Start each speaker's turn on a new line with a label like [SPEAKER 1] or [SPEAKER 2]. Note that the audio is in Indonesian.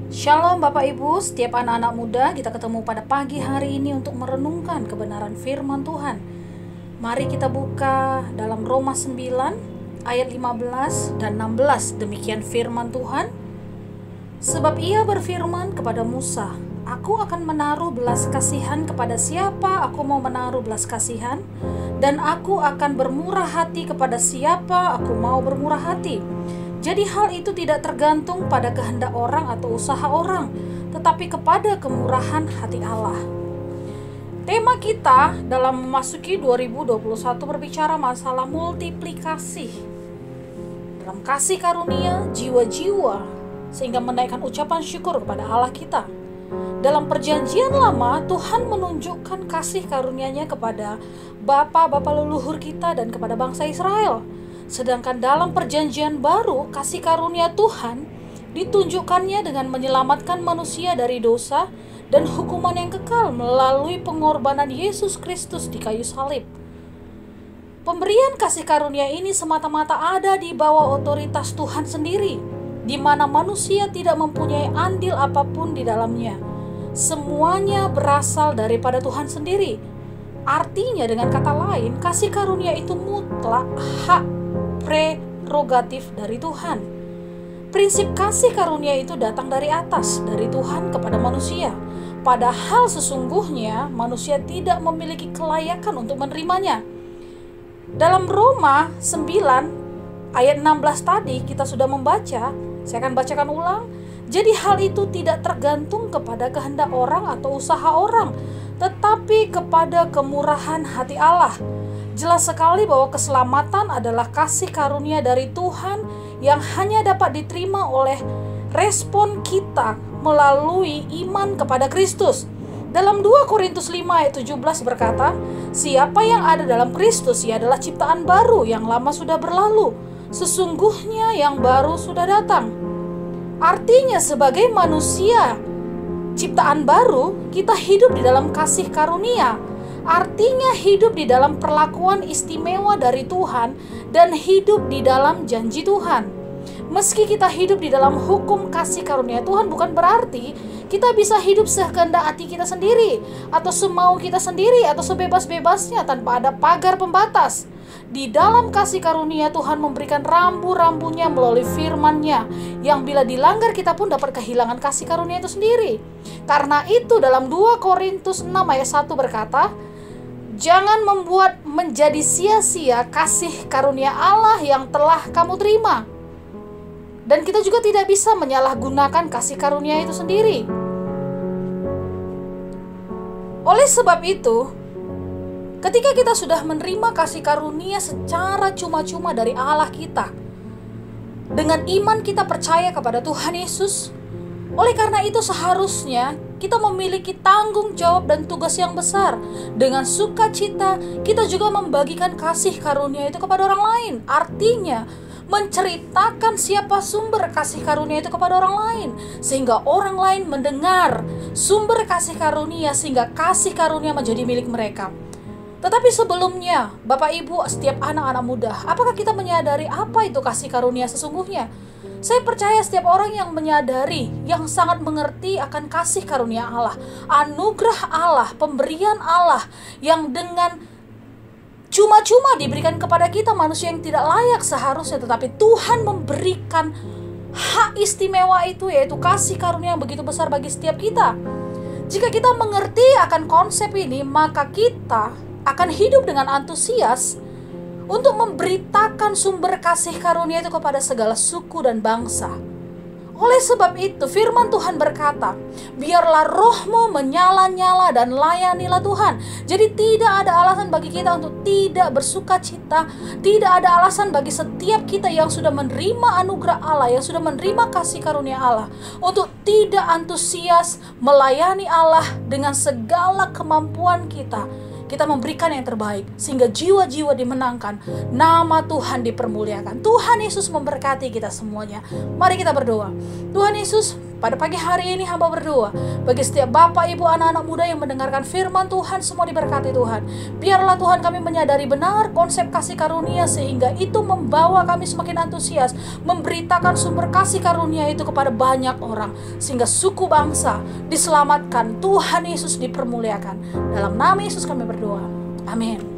[SPEAKER 1] Shalom Bapak Ibu, setiap anak-anak muda, kita ketemu pada pagi hari ini untuk merenungkan kebenaran firman Tuhan. Mari kita buka dalam Roma 9 ayat 15 dan 16. Demikian firman Tuhan. Sebab ia berfirman kepada Musa, aku akan menaruh belas kasihan kepada siapa aku mau menaruh belas kasihan, dan aku akan bermurah hati kepada siapa aku mau bermurah hati. Jadi hal itu tidak tergantung pada kehendak orang atau usaha orang, tetapi kepada kemurahan hati Allah. Tema kita dalam memasuki 2021 berbicara masalah multiplikasi dalam kasih karunia jiwa-jiwa, sehingga menaikkan ucapan syukur kepada Allah kita. Dalam perjanjian lama, Tuhan menunjukkan kasih karunia-Nya kepada bapak-bapak leluhur kita dan kepada bangsa Israel. Sedangkan dalam perjanjian baru, kasih karunia Tuhan ditunjukkannya dengan menyelamatkan manusia dari dosa dan hukuman yang kekal melalui pengorbanan Yesus Kristus di kayu salib. Pemberian kasih karunia ini semata-mata ada di bawah otoritas Tuhan sendiri, di mana manusia tidak mempunyai andil apapun di dalamnya. Semuanya berasal daripada Tuhan sendiri. Artinya, dengan kata lain, kasih karunia itu mutlak hak prerogatif dari Tuhan. Prinsip kasih karunia itu datang dari atas, dari Tuhan kepada manusia. Padahal sesungguhnya manusia tidak memiliki kelayakan untuk menerimanya. Dalam Roma 9 ayat 16 tadi kita sudah membaca, saya akan bacakan ulang. Jadi hal itu tidak tergantung kepada kehendak orang atau usaha orang, tetapi kepada kemurahan hati Allah. Jelas sekali bahwa keselamatan adalah kasih karunia dari Tuhan yang hanya dapat diterima oleh respon kita melalui iman kepada Kristus. Dalam 2 Korintus 5 ayat 17 berkata, siapa yang ada dalam Kristus, ia adalah ciptaan baru, yang lama sudah berlalu, sesungguhnya yang baru sudah datang. Artinya sebagai manusia ciptaan baru, kita hidup di dalam kasih karunia. Artinya hidup di dalam perlakuan istimewa dari Tuhan dan hidup di dalam janji Tuhan. Meski kita hidup di dalam hukum kasih karunia Tuhan, bukan berarti kita bisa hidup sekehendak hati kita sendiri, atau semau kita sendiri, atau sebebas-bebasnya tanpa ada pagar pembatas. Di dalam kasih karunia Tuhan memberikan rambu-rambunya melalui firman-Nya, yang bila dilanggar kita pun dapat kehilangan kasih karunia itu sendiri. Karena itu dalam 2 Korintus 6 ayat 1 berkata, jangan membuat menjadi sia-sia kasih karunia Allah yang telah kamu terima. Dan kita juga tidak bisa menyalahgunakan kasih karunia itu sendiri. Oleh sebab itu, ketika kita sudah menerima kasih karunia secara cuma-cuma dari Allah kita, dengan iman kita percaya kepada Tuhan Yesus, oleh karena itu seharusnya kita memiliki tanggung jawab dan tugas yang besar. Dengan sukacita kita juga membagikan kasih karunia itu kepada orang lain. Artinya menceritakan siapa sumber kasih karunia itu kepada orang lain, sehingga orang lain mendengar sumber kasih karunia, sehingga kasih karunia menjadi milik mereka. Tetapi sebelumnya, Bapak Ibu, setiap anak-anak muda, apakah kita menyadari apa itu kasih karunia sesungguhnya? Saya percaya setiap orang yang menyadari, yang sangat mengerti akan kasih karunia Allah, anugerah Allah, pemberian Allah yang dengan cuma-cuma diberikan kepada kita, manusia yang tidak layak seharusnya, tetapi Tuhan memberikan hak istimewa itu, yaitu kasih karunia yang begitu besar bagi setiap kita. Jika kita mengerti akan konsep ini, maka kita akan hidup dengan antusias untuk memberitakan sumber kasih karunia itu kepada segala suku dan bangsa. Oleh sebab itu, firman Tuhan berkata, biarlah rohmu menyala-nyala dan layanilah Tuhan. Jadi tidak ada alasan bagi kita untuk tidak bersuka cita. Tidak ada alasan bagi setiap kita yang sudah menerima anugerah Allah, yang sudah menerima kasih karunia Allah, untuk tidak antusias melayani Allah dengan segala kemampuan kita. Kita memberikan yang terbaik sehingga jiwa-jiwa dimenangkan, nama Tuhan dipermuliakan. Tuhan Yesus memberkati kita semuanya. Mari kita berdoa. Tuhan Yesus, Pada pagi hari ini hamba berdoa bagi setiap bapak, ibu, anak-anak muda yang mendengarkan firman Tuhan, semua diberkati Tuhan. Biarlah Tuhan kami menyadari benar konsep kasih karunia, sehingga itu membawa kami semakin antusias memberitakan sumber kasih karunia itu kepada banyak orang, sehingga suku bangsa diselamatkan, Tuhan Yesus dipermuliakan. Dalam nama Yesus kami berdoa, amin.